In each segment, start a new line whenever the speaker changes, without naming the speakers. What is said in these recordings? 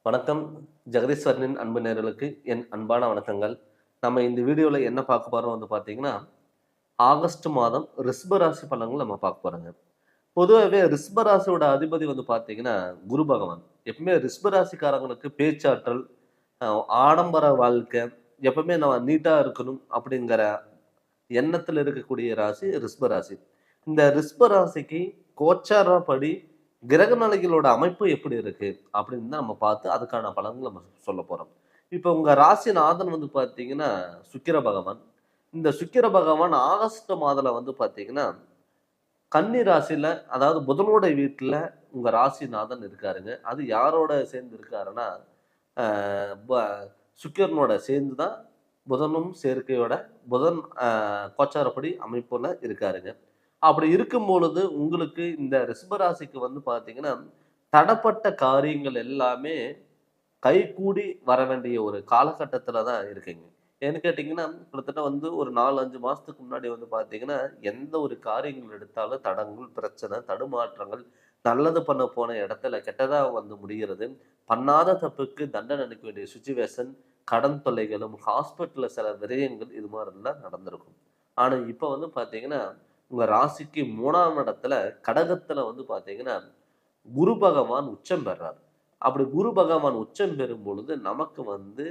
வணக்கம். ஜெகதீஸ்வரனின் அன்பு நேயர்களுக்கு என் அன்பான வணக்கங்கள். நம்ம இந்த வீடியோல என்ன பார்க்க போறோம் வந்து பார்த்தீங்கன்னா, ஆகஸ்ட் மாதம் ரிஷப ராசி பலன்கள் நம்ம பார்க்க போறோங்க. பொதுவாவே ரிஷப ராசியோட அதிபதி வந்து பார்த்தீங்கன்னா, குரு பகவான். எப்பவுமே ரிஷப ராசிக்காரங்களுக்கு பேச்சாற்றல், அ ஆடம்பர வாழ்க்கை, எப்பவுமே நம்ம நீட்டா இருக்கணும் அப்படிங்கிற எண்ணத்துல இருக்கக்கூடிய ராசி ரிஷப ராசி. இந்த ரிஷப ராசிக்கு கோச்சாரப்படி கிரக நிலைகளோட அமைப்பு எப்படி இருக்கு அப்படின்னு தான் நம்ம பார்த்து அதுக்கான பலன்கள் நம்ம சொல்ல போறோம். இப்போ உங்க ராசிநாதன் வந்து பார்த்தீங்கன்னா சுக்கிர பகவான். இந்த சுக்கிர பகவான் ஆகஸ்ட் மாதத்துல வந்து பார்த்தீங்கன்னா கன்னி ராசியில, அதாவது புதனோட வீட்டுல உங்க ராசிநாதன் இருக்காருங்க. அது யாரோட சேர்ந்து இருக்காருன்னா, அ ப சுக்கிரனோட சேர்ந்து தான் புதனும் சேர்க்கையோட புதன் கோச்சாரப்படி அமைப்புல இருக்காருங்க. அப்படி இருக்கும் பொழுது உங்களுக்கு இந்த ரிஷப ராசிக்கு வந்து பார்த்தீங்கன்னா, தடப்பட்ட காரியங்கள் எல்லாமே கைகூடி வர வேண்டிய ஒரு காலகட்டத்தில தான் இருக்கீங்க. ஏன்னு கேட்டீங்கன்னா, கிட்டத்தட்ட வந்து ஒரு 4, 5 மாசத்துக்கு முன்னாடி வந்து பார்த்தீங்கன்னா, எந்த ஒரு காரியங்கள் எடுத்தாலும் தடங்கல், பிரச்சனை, தடுமாற்றங்கள், நல்லது பண்ண போன இடத்துல கெட்டதா வந்து முடிகிறது. பண்ணாத தப்புக்கு தண்டனை அளிக்க வேண்டிய சிச்சுவேஷன், கடன் தொல்லைகளும், ஹாஸ்பிட்டல்ல சில விரயங்கள் இது மாரிலாம் நடந்திருக்கும். ஆனா, இப்ப வந்து பார்த்தீங்கன்னா, உங்க ராசிக்கு 3ஆம் இடத்துல கடகத்துல வந்து பார்த்தீங்கன்னா, குரு பகவான் உச்சம் பெறார். அப்படி குரு பகவான் உச்சம் பெறும் பொழுது நமக்கு வந்து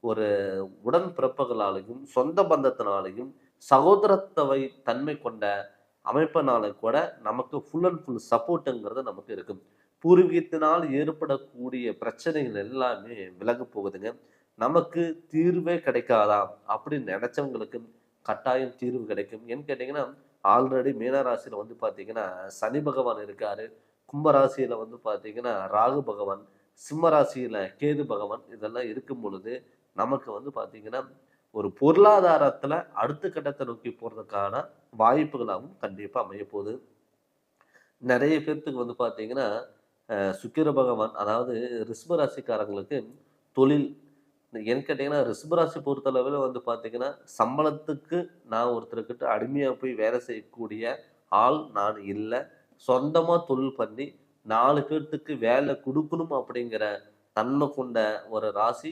ஒரு உடன்பிறப்புகளாலையும், சொந்த பந்தத்தினாலையும், சகோதரத்தவை தன்மை கொண்ட அமைப்பினால கூட நமக்கு ஃபுல் அண்ட் ஃபுல் சப்போர்ட்ங்கிறது நமக்கு இருக்கும். பூர்வீகத்தினால் ஏற்படக்கூடிய பிரச்சனைகள் எல்லாமே விலகப் போகுதுங்க. நமக்கு தீர்வே கிடைக்காதா அப்படின்னு நினைச்சவங்களுக்கு கட்டாயம் தீர்வு கிடைக்கும். ஏன்னு கேட்டீங்கன்னா, ஆல்ரெடி மீன ராசியில வந்து பார்த்தீங்கன்னா, சனி பகவான் இருக்காரு. கும்ப ராசியில வந்து பார்த்தீங்கன்னா, ராகு பகவான், சிம்ம ராசியில கேது பகவான் இதெல்லாம் இருக்கும் பொழுது, நமக்கு வந்து பார்த்தீங்கன்னா, ஒரு பொருளாதாரத்துல அடுத்த கட்டத்த நோக்கி போறதுக்கான வாய்ப்புகளாவும் கண்டிப்பா அமையப்போகுது. நெறைய பேத்துக்கு வந்து பார்த்தீங்கன்னா, சுக்கிர பகவான் அதாவது ரிஷப ராசிக்காரங்களுக்கு தொழில் ஏன்னு கேட்டீங்கன்னா, ரிஷப ராசி பொறுத்தளவுல வந்து பார்த்தீங்கன்னா, சம்பளத்துக்கு நான் ஒருத்தர்கிட்ட அடிமையா போய் வேலை செய்யக்கூடிய ஆள் நான் இல்ல. சொந்தமா தொழில் பண்ணி 4 பேத்துக்கு வேலை குடுக்கணும் அப்படிங்கிற தன்மை கொண்ட ஒரு ராசி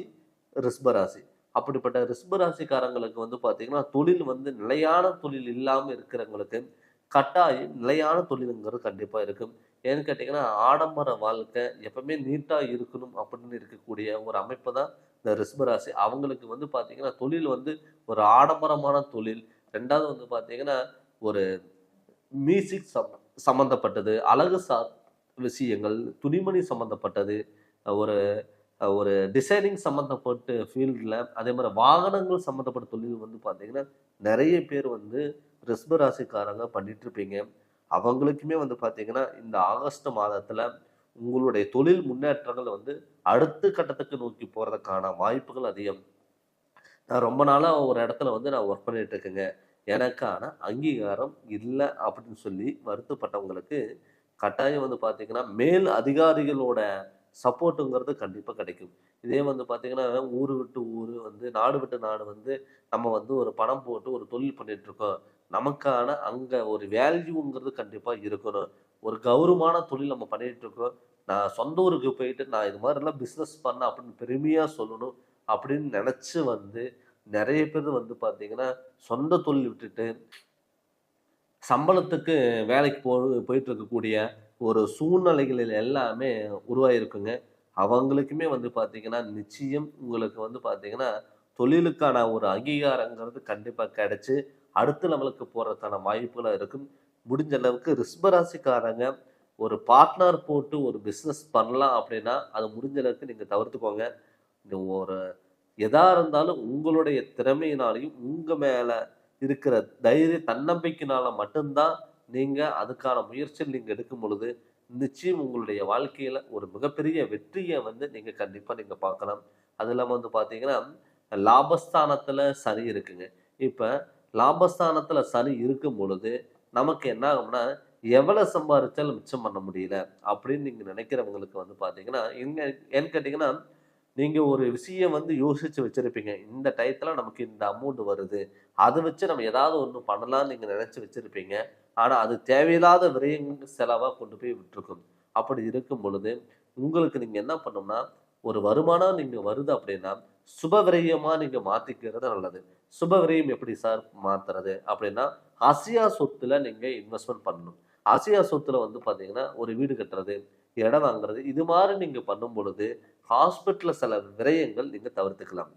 ரிஷப ராசி. அப்படிப்பட்ட ரிஷப ராசிக்காரங்களுக்கு வந்து பார்த்தீங்கன்னா, தொழில் வந்து நிலையான தொழில் இல்லாம இருக்கிறவங்களுக்கு, கட்டாயம் நிலையான தொழிலுங்கிறது கண்டிப்பா இருக்கும். ஏன்னு கேட்டீங்கன்னா, ஆடம்பர வாழ்க்கை எப்பவுமே நீட்டா இருக்கணும் அப்படின்னு இருக்கக்கூடிய ஒரு அமைப்பு தான் இந்த ரிஷப ராசி. அவங்களுக்கு வந்து பார்த்தீங்கன்னா, தொழில் வந்து ஒரு ஆடம்பரமான தொழில். 2வது வந்து பார்த்தீங்கன்னா, ஒரு மியூசிக் சம்மந்தப்பட்டது, அழகு விஷயங்கள், துணிமணி சம்மந்தப்பட்டது, ஒரு ஒரு டிசைனிங் சம்மந்தப்பட்ட ஃபீல்டுல, அதே மாரி வாகனங்கள் சம்மந்தப்பட்ட தொழில் வந்து பார்த்தீங்கன்னா, நெறைய பேர் வந்து ரிஷப ராசிக்காரங்க பண்ணிட்டுருப்பீங்க. அவங்களுக்குமே வந்து பார்த்தீங்கன்னா, இந்த ஆகஸ்ட் மாதத்துல உங்களுடைய தொழில் முன்னேற்றங்கள் வந்து அடுத்த கட்டத்துக்கு நோக்கி போறதுக்கான வாய்ப்புகள் அதிகம். நான் ரொம்ப நாளா ஒரு இடத்துல வந்து நான் ஒர்க் பண்ணிட்டு இருக்கேங்க. எனக்கான அங்கீகாரம் இல்ல அப்படின்னு சொல்லி வருத்தப்பட்டவங்களுக்கு, கட்டாயம் வந்து பார்த்தீங்கன்னா, மேல் அதிகாரிகளோட சப்போர்ட்டுங்கிறது கண்டிப்பா கிடைக்கும். இதே வந்து பார்த்தீங்கன்னா, ஊரு விட்டு ஊரு வந்து, நாடு விட்டு நாடு வந்து, நம்ம வந்து ஒரு பணம் போட்டு ஒரு தொழில் பண்ணிட்டு இருக்கோம். நமக்கான அங்க ஒரு வேல்யூங்கிறது கண்டிப்பா இருக்கணும். ஒரு கௌரவமான தொழில் நம்ம பண்ணிட்டு இருக்கோம். நான் சொந்த ஊருக்கு போயிட்டு, நான் இது மாரிலாம் பிசினஸ் பண்ணேன் அப்படின்னு பெருமையா சொல்லணும் அப்படின்னு நெனச்சு வந்து, நெறைய பேர் வந்து பார்த்தீங்கன்னா, சொந்த தொழில் விட்டுட்டு சம்பளத்துக்கு வேலைக்கு போயிட்டு இருக்கக்கூடிய ஒரு சூழ்நிலைகளில் எல்லாமே உருவாகியிருக்குங்க. அவங்களுக்குமே வந்து பார்த்தீங்கன்னா, நிச்சயம் உங்களுக்கு வந்து பார்த்தீங்கன்னா, தொழிலுக்கான ஒரு அங்கீகாரங்கிறது கண்டிப்பா கிடைச்சு, அடுத்த லெவலுக்கு போறதுக்கான வாய்ப்புகள் இருக்கும். முடிஞ்ச அளவுக்கு ரிஷப ராசிக்காரங்க ஒரு பார்ட்னர் போட்டு ஒரு பிசினஸ் பண்ணலாம் அப்படின்னா, அது முடிஞ்ச அளவுக்கு நீங்க தவிர்த்துக்கோங்க. இந்த ஒரு எதா இருந்தாலும் உங்களுடைய திறமையினாலயும், உங்க மேல இருக்கிற தைரிய தன்னம்பிக்கையினால மட்டும்தான் நீங்க அதுக்கான முயற்சிகள் நீங்க எடுக்கும் பொழுது, நிச்சயம் உங்களுடைய வாழ்க்கையில ஒரு மிகப்பெரிய வெற்றிய வந்து நீங்க கண்டிப்பா நீங்க பார்க்கலாம். அது இல்லாம வந்து பார்த்தீங்கன்னா, லாபஸ்தானத்துல சனி இருக்குங்க. இப்ப லாபஸ்தானத்துல சனி இருக்கும் பொழுது, நமக்கு என்ன ஆகும்னா, எவ்வளவு சம்பாரிச்சாலும் மிச்சம் பண்ண முடியல அப்படின்னு நீங்க நினைக்கிறவங்களுக்கு வந்து பார்த்தீங்கன்னா, ஏன்னு கேட்டீங்கன்னா நீங்க ஒரு விஷயம் வந்து யோசிச்சு வச்சிருப்பீங்க. இந்த டயத்துல நமக்கு இந்த அமௌண்ட் வருது. அத வச்சு நம்ம ஏதாவது ஒண்ணு பண்ணலாம்னு நீங்க நெனச்சு வச்சிருப்பீங்க. ஆனா, அது தேவையில்லாத விரயங்கள் செலவா கொண்டு போய் விட்டுருக்கும். அப்படி இருக்கும் பொழுது, உங்களுக்கு நீங்க என்ன பண்ணணும்னா, ஒரு வருமானம் நீங்க வருது அப்படின்னா சுப விரயமா நீங்க மாத்திக்கிறது நல்லது. சுப விரயம் எப்படி சார் மாத்துறது அப்படின்னா, அசையா சொத்துல நீங்க இன்வெஸ்ட்மெண்ட் பண்ணணும். அசையா சொத்துல வந்து பாத்தீங்கன்னா ஒரு வீடு கட்டுறது, இடம் வாங்குறது, இது மாதிரி நீங்க பண்ணும் பொழுது ஹாஸ்பிட்டல்ல சில விரயங்கள் நீங்க தவிர்த்துக்கலாம்.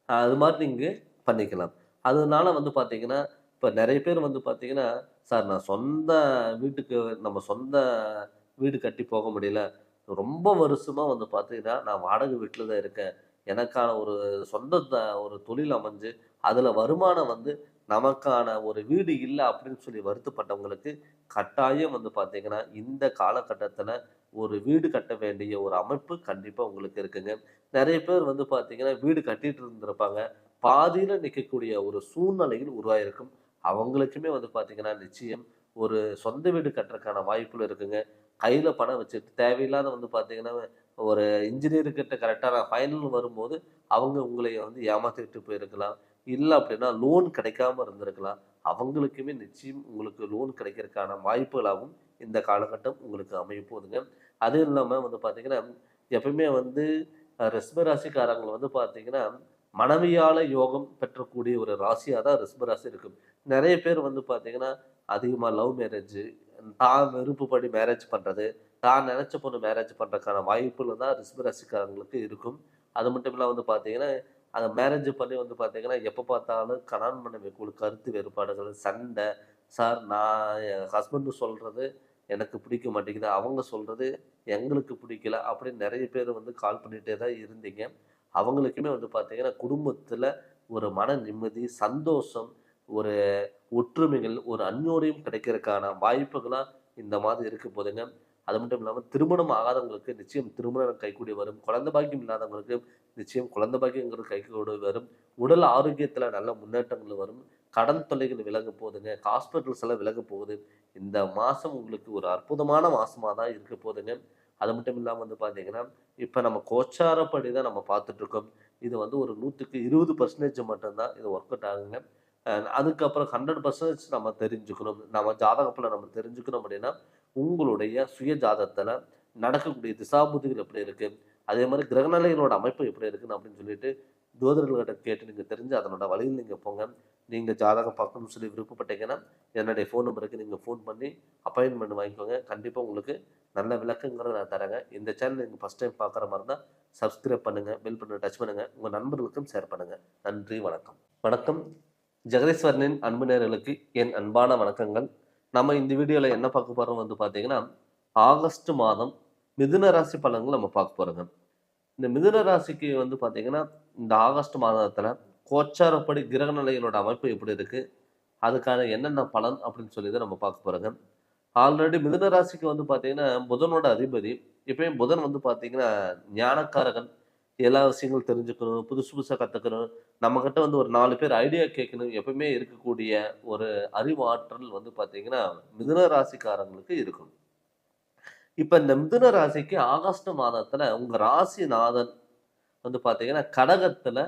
அது மாதிரி நீங்க பண்ணிக்கலாம். அதனால வந்து பார்த்தீங்கன்னா, இப்ப நெறைய பேர் வந்து பார்த்தீங்கன்னா, "சார் நான் சொந்த வீட்டுக்கு நம்ம சொந்த வீடு கட்டி போக முடியல. ரொம்ப வருஷமா வந்து பார்த்தீங்கன்னா, நான் வாடகை வீட்ல தான் இருக்கேன். எனக்கான ஒரு சொந்த ஒரு தொழில் அமைஞ்சு, அதுல வருமானம் வந்து நமக்கான ஒரு வீடு இல்ல." அப்படின்னு சொல்லி வருத்தப்பட்டவங்களுக்கு, கட்டாயம் வந்து பார்த்தீங்கன்னா, இந்த காலகட்டத்தில ஒரு வீடு கட்ட வேண்டிய ஒரு அமைப்பு கண்டிப்பா உங்களுக்கு இருக்குங்க. நெறைய பேர் வந்து பார்த்தீங்கன்னா, வீடு கட்டிட்டு இருந்திருப்பாங்க. பாதியில நிக்கக்கூடிய ஒரு சூழ்நிலைகள் உருவாகியிருக்கும். அவங்களுக்குமே வந்து பார்த்தீங்கன்னா, நிச்சயம் ஒரு சொந்த வீடு கட்டுறதுக்கான வாய்ப்புகள் இருக்குங்க. கையில பணம் வச்சுட்டு தேவையில்லாத வந்து பார்த்தீங்கன்னா, ஒரு இன்ஜினியர் கிட்ட கரெக்டான ஃபைனல்னு வரும்போது, அவங்க உங்களை வந்து ஏமாத்திட்டு போயிருக்கலாம். இல்ல அப்படின்னா லோன் கிடைக்காம இருந்திருக்கலாம். அவங்களுக்குமே நிச்சயம் உங்களுக்கு லோன் கிடைக்கிறதுக்கான வாய்ப்புகளாகவும் இந்த காலகட்டம் உங்களுக்கு அமைய போகுதுங்க. அதுவும் இல்லாம வந்து பார்த்தீங்கன்னா, எப்பவுமே வந்து ரிஷப ராசிக்காரங்க வந்து பார்த்தீங்கன்னா, மனைவியால யோகம் பெற்றக்கூடிய ஒரு ராசியா தான் ரிஷப ராசி இருக்கும். நெறைய பேர் வந்து பார்த்தீங்கன்னா, அதிகமா லவ் மேரேஜ், தான் விருப்பப்படி மேரேஜ் பண்றது, தான் நெனச்ச பொண்ணு மேரேஜ் பண்றதுக்கான வாய்ப்புகள் தான் ரிஷப ராசிக்காரங்களுக்கு இருக்கும். அது மட்டும் இல்லாம வந்து பார்த்தீங்கன்னா, அந்த மேரேஜ் பண்ணி வந்து பார்த்தீங்கன்னா, எப்ப பார்த்தாலும் கணவன் மனைவிக்குள்ள கருத்து வேறுபாடுகள், சண்டை. சார் நான் என் ஹஸ்பண்ட் சொல்றது எனக்கு பிடிக்க மாட்டேங்குது. அவங்க சொல்றது எங்களுக்கு பிடிக்கல. அப்படின்னு நெறைய பேர் வந்து கால் பண்ணிட்டே தான் இருந்தீங்க. அவங்களுக்குமே வந்து பார்த்தீங்கன்னா, குடும்பத்தில ஒரு மன நிம்மதி, சந்தோஷம், ஒரு ஒற்றுமைகள், ஒரு அந்யோன்யம் கிடைக்கிறதுக்கான வாய்ப்புகளா இந்த மாதம் இருக்க போதுங்க. அது மட்டும் இல்லாம திருமணம் ஆகாதவங்களுக்கு நிச்சயம் திருமணம் கைகூடி வரும். குழந்தை பாக்கியம் இல்லாதவங்களுக்கு நிச்சயம் குழந்தை பாக்கியங்கிறது கைகூடி வரும். உடல் ஆரோக்கியத்தில நல்ல முன்னேற்றங்கள் வரும். கடன் தொல்லைகள் விலக போகுதுங்க. ஹாஸ்பிட்டல்ஸ் எல்லாம் விலக போகுது. இந்த மாசம் உங்களுக்கு ஒரு அற்புதமான மாசமா தான் இருக்க போதுங்க. அது மட்டும் இல்லாம வந்து பார்த்தீங்கன்னா, இப்ப நம்ம கோச்சாரப்படி தான் நம்ம பார்த்துட்டு இருக்கோம். இது வந்து ஒரு 100க்கு 20% மட்டும் தான் இது ஒர்க் அவுட் ஆகுங்க. அ அதுக்கப்புறம் 100% நம்ம தெரிஞ்சுக்கணும். நம்ம ஜாதகத்துல நம்ம தெரிஞ்சுக்கணும் அப்படின்னா, உங்களுடைய சுய ஜாதகத்துல நடக்கக்கூடிய திசாபுத்திகள் எப்படி இருக்கு? அதே மாரி கிரகநிலைகளோட அமைப்பு எப்படி இருக்குன்னு அப்படின்னு சொல்லிட்டு, ஜோதிடர்கள்ட்ட கேட்டு நீங்க தெரிஞ்சு அதனோட வழியில் நீங்க போங்க. நீங்க ஜாதகம் பார்க்கணும்னு சொல்லி விருப்பப்பட்டீங்கன்னா, என்னுடைய ஃபோன் நம்பருக்கு நீங்க ஃபோன் பண்ணி அப்பாயின்ட்மென்ட் வாங்கிக்கோங்க. கண்டிப்பா உங்களுக்கு நல்ல விளக்கங்கிறத நான் தரேங்க. இந்த சேனல் நீங்க ஃபர்ஸ்ட் டைம் பார்க்குற மாரி இருந்தா, சப்ஸ்கிரைப் பண்ணுங்க. பெல் பட்டன டச் பண்ணுங்க. உங்க நண்பர்களுக்கும் ஷேர் பண்ணுங்க. நன்றி, வணக்கம். வணக்கம். ஜெகதீஸ்வரனின் அன்பு நேயர்களுக்கு என் அன்பான வணக்கங்கள். நம்ம இந்த வீடியோல என்ன பார்க்க போறோம் வந்து பார்த்தீங்கன்னா, ஆகஸ்ட் மாதம் மிதுன ராசி பலன்கள் நம்ம பார்க்க போறோங்க. இந்த மிதுன ராசிக்கு வந்து பார்த்தீங்கன்னா, இந்த ஆகஸ்ட் மாதத்துல கோச்சாரப்படி கிரக நிலைகளோட அமைப்பு எப்படி இருக்கு? அதுக்கான என்னென்ன பலன் அப்படின்னு சொல்லி தான் நம்ம பார்க்க போறோங்க. ஆல்ரெடி மிதுன ராசிக்கு வந்து பார்த்தீங்கன்னா, புதனோட அதிபதி. எப்பயும் புதன் வந்து பார்த்தீங்கன்னா, ஞானக்காரகன். எல்லா விஷயங்களும் தெரிஞ்சுக்கணும், புதுசு புதுசா கத்துக்கணும். நம்மகிட்ட வந்து ஒரு 4 பேர் ஐடியா கேட்கணும். எப்பவுமே இருக்கக்கூடிய ஒரு அறிவாற்றல் வந்து பார்த்தீங்கன்னா, மிதுன ராசிக்காரங்களுக்கு இருக்கும். இப்ப இந்த மிதுன ராசிக்கு ஆகஸ்ட் மாதத்துல உங்க ராசிநாதன் வந்து பார்த்தீங்கன்னா, கடகத்துல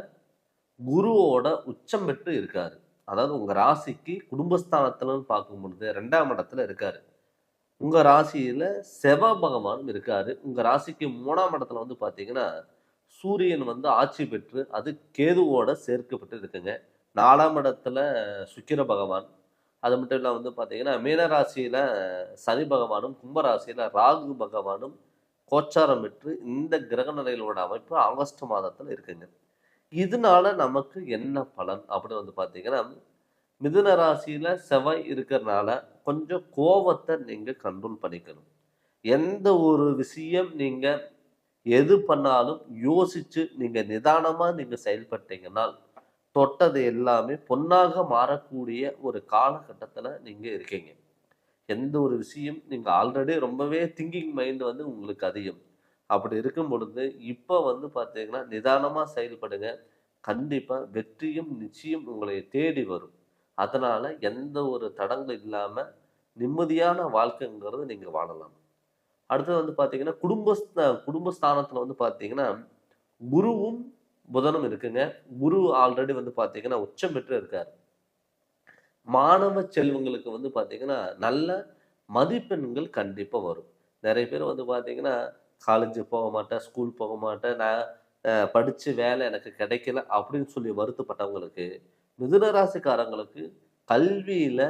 குருவோட உச்சம் பெற்று இருக்காரு. அதாவது உங்க ராசிக்கு குடும்பஸ்தானத்துலன்னு பார்க்கும் பொழுது 2ஆம் இடத்துல இருக்காரு. உங்க ராசியில செவ்வாய் பகவானும் இருக்காரு. உங்க ராசிக்கு 3ஆம் இடத்துல வந்து பார்த்தீங்கன்னா, சூரியன் வந்து ஆட்சி பெற்று அது கேதுவோட சேர்க்கப்பட்டு இருக்குங்க. 4ஆம் இடத்துல சுக்கிர பகவான். அது மட்டும் இல்லாம வந்து பார்த்தீங்கன்னா, மீன ராசியில சனி பகவானும், கும்ப ராசியில ராகு பகவானும் கோச்சாரம் பெற்று இந்த கிரக நிலைகளோட அமைப்பு ஆகஸ்ட் மாதத்துல இருக்குங்க. இதனால நமக்கு என்ன பலன் அப்படின்னு வந்து பார்த்தீங்கன்னா, மிதுன ராசியில செவ்வாய் இருக்கிறனால கொஞ்சம் கோவத்த நீங்க கண்ட்ரோல் பண்ணிக்கணும். எந்த ஒரு விஷயம் நீங்க எது பண்ணாலும் யோசிச்சு நீங்க நிதானமா நீங்க செயல்பட்டீங்கன்னா, தொட்டது எல்லாமே பொன்னாக மாறக்கூடிய ஒரு காலகட்டத்துல நீங்க இருக்கீங்க. எந்த ஒரு விஷயம் நீங்க ஆல்ரெடி ரொம்பவே திங்கிங் மைண்ட் வந்து உங்களுக்கு அதிகம். அப்படி இருக்கும் பொழுது, இப்ப வந்து பார்த்தீங்கன்னா, நிதானமா செயல்படுங்க. கண்டிப்பா வெற்றியும் நிச்சயம் உங்களை தேடி வரும். அதனால எந்த ஒரு தடங்கல் இல்லாம நிம்மதியான வாழ்க்கைங்கிறத நீங்க வாழலாம். அடுத்தது வந்து பார்த்தீங்கன்னா, குடும்பஸ்தானத்துல வந்து பார்த்தீங்கன்னா, குருவும், புதனும் இருக்குங்க. குரு ஆல்ரெடி வந்து பார்த்தீங்கன்னா, உச்சம் பெற்று இருக்காரு. மாணவ செல்வங்களுக்கு வந்து பார்த்தீங்கன்னா, நல்ல மதிப்பெண்கள் கண்டிப்பா வரும். நெறைய பேர் வந்து பார்த்தீங்கன்னா, காலேஜ் போக மாட்டேன், ஸ்கூல் போக மாட்டேன், நான் படிச்சு வேலை எனக்கு கிடைக்கல அப்படின்னு சொல்லி வருத்தப்பட்டவங்களுக்கு, மிதுன ராசிக்காரங்களுக்கு கல்வியில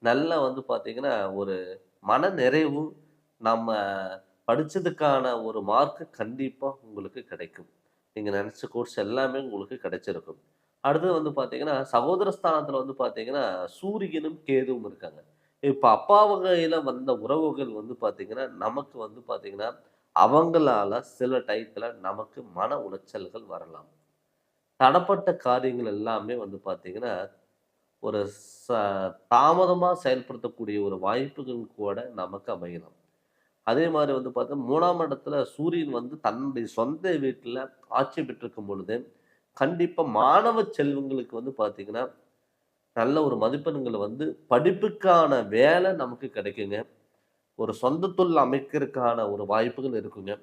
நல்ல வந்து பார்த்தீங்கன்னா, ஒரு மன நிறைவு, நம்ம படிச்சதுக்கான ஒரு மார்க் கண்டிப்பா உங்களுக்கு கிடைக்கும். நீங்க நெனச்ச கோர்ஸ் எல்லாமே உங்களுக்கு கிடைச்சிருக்கும். அடுத்தது வந்து பார்த்தீங்கன்னா, சகோதர ஸ்தானத்தில வந்து பார்த்தீங்கன்னா, சூரியனும், கேதுவும் இருக்காங்க. இப்ப அப்பா வகையில வந்த உறவுகள் வந்து பார்த்தீங்கன்னா, நமக்கு வந்து பார்த்தீங்கன்னா, அவங்களால சில டயத்துல நமக்கு மன உளைச்சல்கள் வரலாம். தடப்பட்ட காரியங்கள் எல்லாமே வந்து பார்த்தீங்கன்னா, ஒரு ச தாமதமா செயல்படுத்தக்கூடிய ஒரு வாய்ப்புகள் கூட நமக்கு அமையலாம். அதே மாரி வந்து பார்த்தா 3ஆம் இடத்துல சூரியன் வந்து தன்னுடைய சொந்த வீட்ல ஆட்சி பெற்றிருக்கும் பொழுது, கண்டிப்பா மாணவ செல்வங்களுக்கு வந்து பார்த்தீங்கன்னா, நல்ல ஒரு மதிப்பெண்கள் வந்து படிப்புக்கான வேலை நமக்கு கிடைக்குங்க. ஒரு சொந்த தொழில் அமைக்கிறதுக்கான ஒரு வாய்ப்புகள் இருக்குங்க.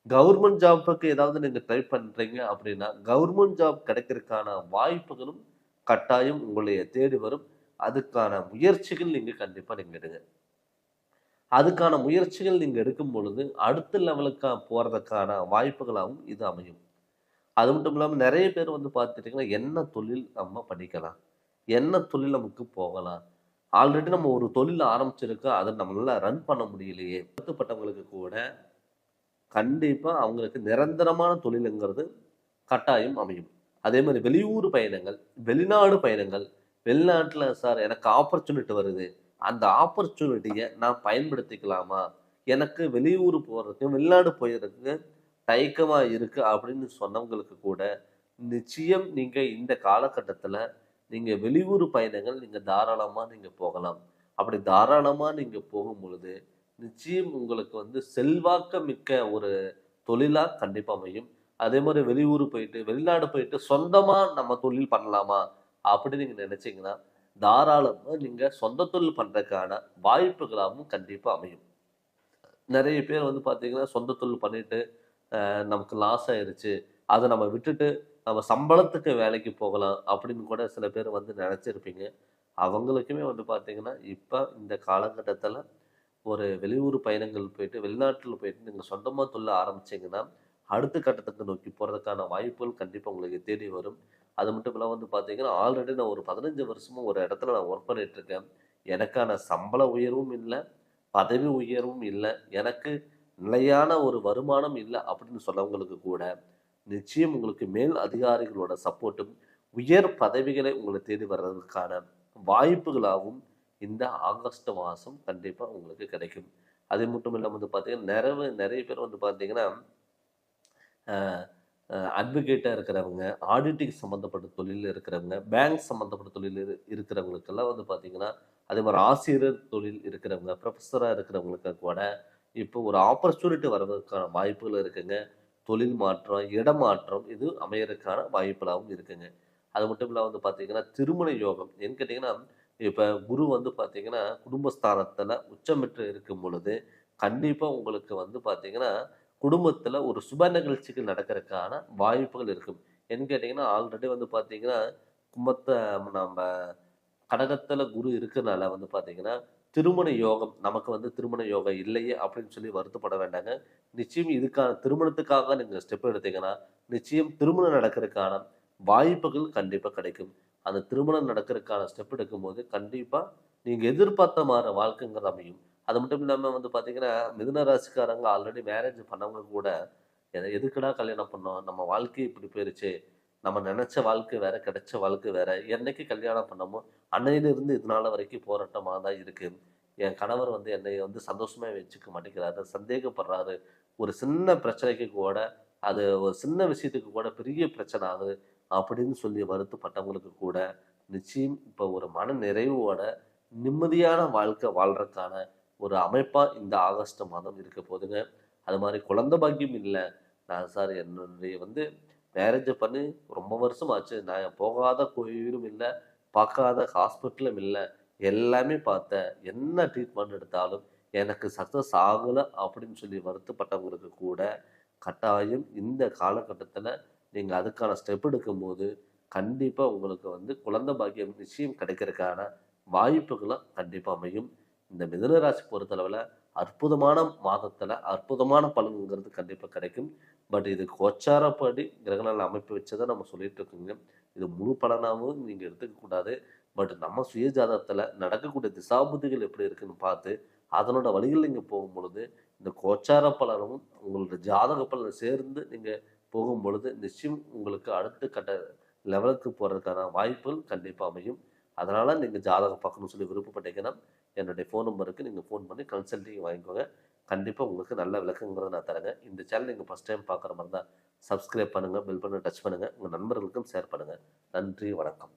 கவர்மெண்ட் ஜாப்க்கு ஏதாவது நீங்க ட்ரை பண்றீங்க அப்படின்னா, கவர்மெண்ட் ஜாப் கிடைக்கிறதுக்கான வாய்ப்புகளும் கட்டாயம் உங்களை தேடி வரும். அதுக்கான முயற்சிகள் நீங்க கண்டிப்பா நீங்க எடுங்க. அதுக்கான முயற்சிகள் நீங்க எடுக்கும் பொழுது, அடுத்த லெவலுக்கா போறதுக்கான வாய்ப்புகளாவும் இது அமையும். அது மட்டும் இல்லாம நெறைய பேர் வந்து பார்த்துட்டீங்கன்னா, என்ன தொழில் நம்ம படிக்கலாம்? என்ன தொழில் நமக்கு போகலாம்? ஆல்ரெடி நம்ம ஒரு தொழில் ஆரம்பிச்சிருக்கோம். அத நம்மளால ரன் பண்ண முடியலையே! வருத்தப்பட்டவங்களுக்கு கூட கண்டிப்பா அவங்களுக்கு நிரந்தரமான தொழிலுங்கிறது கட்டாயம் அமையும். அதே மாரி வெளியூர் பயணங்கள், வெளிநாடு பயணங்கள், வெளிநாட்ல சார் எனக்கு ஆப்பர்ச்சுனிட்டி வருது. அந்த ஆப்பர்ச்சுனிட்டிய நான் பயன்படுத்திக்கலாமா? எனக்கு வெளியூர் போறதுக்கு, வெளிநாடு போயறதுக்கு தயக்கமா இருக்கு அப்படின்னு சொன்னவங்களுக்கு கூட, நிச்சயம் நீங்க இந்த காலகட்டத்தில நீங்க வெளியூர் பயணங்கள் நீங்க தாராளமா நீங்க போகலாம். அப்படி தாராளமா நீங்க போகும்பொழுது, நிச்சயம் உங்களுக்கு வந்து செல்வாக்கு மிக்க ஒரு தொழிலா கண்டிப்பா அமையும். அதே மாரி வெளியூர் போயிட்டு, வெளிநாடு போயிட்டு சொந்தமா நம்ம தொழில் பண்ணலாமா? அப்படின்னு நீங்க நினைச்சீங்கன்னா, தாராளமா நீங்க சொந்த தொழில் பண்றதுக்கான வாய்ப்புகளாவும் கண்டிப்பா அமையும். நெறைய பேர் வந்து பார்த்தீங்கன்னா, சொந்த தொழில் பண்ணிட்டு, நமக்கு லாஸ் ஆயிருச்சு. அத நம்ம விட்டுட்டு, நம்ம சம்பளத்துக்கு வேலைக்கு போகலாம் அப்படின்னு கூட சில பேர் வந்து நெனச்சிருப்பீங்க. அவங்களுக்குமே வந்து பார்த்தீங்கன்னா, இப்ப இந்த காலகட்டத்தில ஒரு வெளியூர் பயணங்கள் போயிட்டு, வெளிநாட்டில போயிட்டு நீங்க சொந்தமா தொழில் ஆரம்பிச்சீங்கன்னா, அடுத்த கட்டத்துக்கு நோக்கி போறதுக்கான வாய்ப்புகள் கண்டிப்பா உங்களுக்கு தேடி வரும். அது மட்டும் இல்லாம வந்து பார்த்தீங்கன்னா, ஆல்ரெடி நான் ஒரு 15 வருஷமா ஒரு இடத்துல நான் ஒர்க் பண்ணிட்டு இருக்கேன். எனக்கான சம்பள உயர்வும் இல்ல, பதவி உயர்வும் இல்ல, எனக்கு நிலையான ஒரு வருமானம் இல்ல அப்படின்னு சொன்னவங்களுக்கு கூட, நிச்சயம் உங்களுக்கு மேல் அதிகாரிகளோட சப்போர்ட்டும், உயர் பதவிகளை உங்கள தேடி வர்றதுக்கான வாய்ப்புகளாவும் இந்த ஆகஸ்ட் மாசம் கண்டிப்பா உங்களுக்கு கிடைக்கும். அது மட்டும் இல்லாம வந்து பார்த்தீங்கன்னா, நெறைய பேர் வந்து பார்த்தீங்கன்னா, அ அட்வொகேட்டா இருக்கிறவங்க, ஆடிட்டிங் சம்மந்தப்பட்ட தொழில்ல இருக்கிறவங்க, பேங்க் சம்மந்தப்பட்ட தொழில் இருக்கிறவங்களுக்கெல்லாம் வந்து பார்த்தீங்கன்னா, அதே மாரி ஆசிரியர் தொழில் இருக்கிறவங்க, புரொஃபஸரா இருக்கிறவங்களுக்கு கூட, இப்போ ஒரு ஆப்பர்ச்சுனிட்டி வர்றதுக்கான வாய்ப்புகள் இருக்குங்க. தொழில் மாற்றம், இடமாற்றம் இது அமையறதுக்கான வாய்ப்புகளாவும் இருக்குங்க. அது மட்டும் இல்லாம வந்து பார்த்தீங்கன்னா, திருமண யோகம். ஏன்னு கேட்டீங்கன்னா, இப்ப குரு வந்து பார்த்தீங்கன்னா, குடும்பஸ்தானத்தில உச்சம் பெற்று இருக்கும் பொழுது, கண்டிப்பா உங்களுக்கு வந்து பார்த்தீங்கன்னா, குடும்பத்தில ஒரு சுப நிகழ்ச்சிகள் நடக்கிறதுக்கான வாய்ப்புகள் இருக்கும். ஏன்னு கேட்டீங்கன்னா, ஆல்ரெடி வந்து பார்த்தீங்கன்னா, கும்பத்த நம்ப கடகத்தில குரு இருக்கனால வந்து பார்த்தீங்கன்னா, திருமண யோகம் நமக்கு வந்து திருமண யோகம் இல்லையே அப்படின்னு சொல்லி வருத்தப்பட வேண்டாங்க. நிச்சயம் இதுக்கான திருமணத்துக்காக நீங்க ஸ்டெப் எடுத்தீங்கன்னா, நிச்சயம் திருமணம் நடக்கிறதுக்கான வாய்ப்புகள் கண்டிப்பா கிடைக்கும். அந்த திருமணம் நடக்கிறதுக்கான ஸ்டெப் எடுக்கும்போது, கண்டிப்பா நீங்க எதிர்பார்த்த மாரி வாழ்க்கைங்கிறது அமையும். அது மட்டும் இல்லாம வந்து பார்த்தீங்கன்னா, மிதுன ராசிக்காரங்க ஆல்ரெடி மேரேஜ் பண்ணவங்க கூட, எதுக்குடா கல்யாணம் பண்ணோம்? நம்ம வாழ்க்கை இப்படி போயிருச்சே! நம்ம நெனச்ச வாழ்க்கை வேற, கிடைச்ச வாழ்க்கை வேற. என்னைக்கு கல்யாணம் பண்ணோமோ, அன்னையிலிருந்து இது நாள் வரைக்கும் போராட்டமா தான் இருக்கு. என் கணவர் வந்து என்னைய வந்து சந்தோஷமா வச்சுக்க மாட்டேங்கிறாரு. சந்தேகப்படுறாரு. ஒரு சின்ன பிரச்சனைக்கு கூட, அது ஒரு சின்ன விஷயத்துக்கு கூட பெரிய பிரச்சனை ஆகுது. அப்படின்னு சொல்லி வருத்தப்பட்டவங்களுக்கு கூட, நிச்சயம் இப்ப ஒரு மன நிறைவோட, நிம்மதியான வாழ்க்கை வாழ்றதுக்கான ஒரு அமைப்பா இந்த ஆகஸ்ட் மாதம் இருக்க போதுங்க. அது மாரி குழந்தை பாக்கியம் இல்ல. நான் சார் என்னுடைய வந்து மேரேஜ் பண்ணி ரொம்ப வருஷம் ஆச்சு. நான் போகாத கோயிலும் இல்ல, பார்க்காத ஹாஸ்பிட்டலும் இல்ல. எல்லாமே பார்த்தேன். என்ன ட்ரீட்மெண்ட் எடுத்தாலும் எனக்கு சக்சஸ் ஆகல அப்படின்னு சொல்லி வருத்தப்பட்டவங்களுக்கு கூட, கட்டாயம் இந்த காலகட்டத்தில நீங்க அதுக்கான ஸ்டெப் எடுக்கும்போது, கண்டிப்பா உங்களுக்கு வந்து குழந்தை பாக்கியம் நிச்சயம் கிடைக்கிறதுக்கான வாய்ப்புகளும் கண்டிப்பா அமையும். இந்த மிதுன ராசி பொறுத்தளவுல அற்புதமான மாதத்துல அற்புதமான பலன்கிறது கண்டிப்பா கிடைக்கும். பட் இது கோச்சாரப்படி கிரகணால அமைப்பு வச்சதை நம்ம சொல்லிட்டு இருக்கோங்க. இது முழு பலனாகவும் நீங்க எடுத்துக்க கூடாது. பட் நம்ம சுய ஜாதகத்துல நடக்கக்கூடிய திசாபுத்திகள் எப்படி இருக்குன்னு பார்த்து அதனோட வழிகள் நீங்க போகும்பொழுது இந்த கோச்சார பலனும் உங்களோட ஜாதக பலனை சேர்ந்து நீங்க போகும்பொழுது நிச்சயம் உங்களுக்கு அடுத்த கட்ட லெவலுக்கு போறதுக்கான வாய்ப்புகள் கண்டிப்பா அமையும். அதனால நீங்க ஜாதகம் பார்க்கணும்னு சொல்லி விருப்பப்பட்டீங்கன்னா என்னுடைய ஃபோன் நம்பருக்கு நீங்க ஃபோன் பண்ணி கன்சல்டிங் வாங்கிக்கோங்க. கண்டிப்பா உங்களுக்கு நல்ல விளக்கங்கிறத நான் தரேங்க. இந்த சேனல் நீங்க ஃபர்ஸ்ட் டைம் பார்க்குற மாதிரி இருந்தா சப்ஸ்கிரைப் பண்ணுங்க, பெல் பட்டனை டச் பண்ணுங்க, உங்க நண்பர்களுக்கும் ஷேர் பண்ணுங்க. நன்றி, வணக்கம்.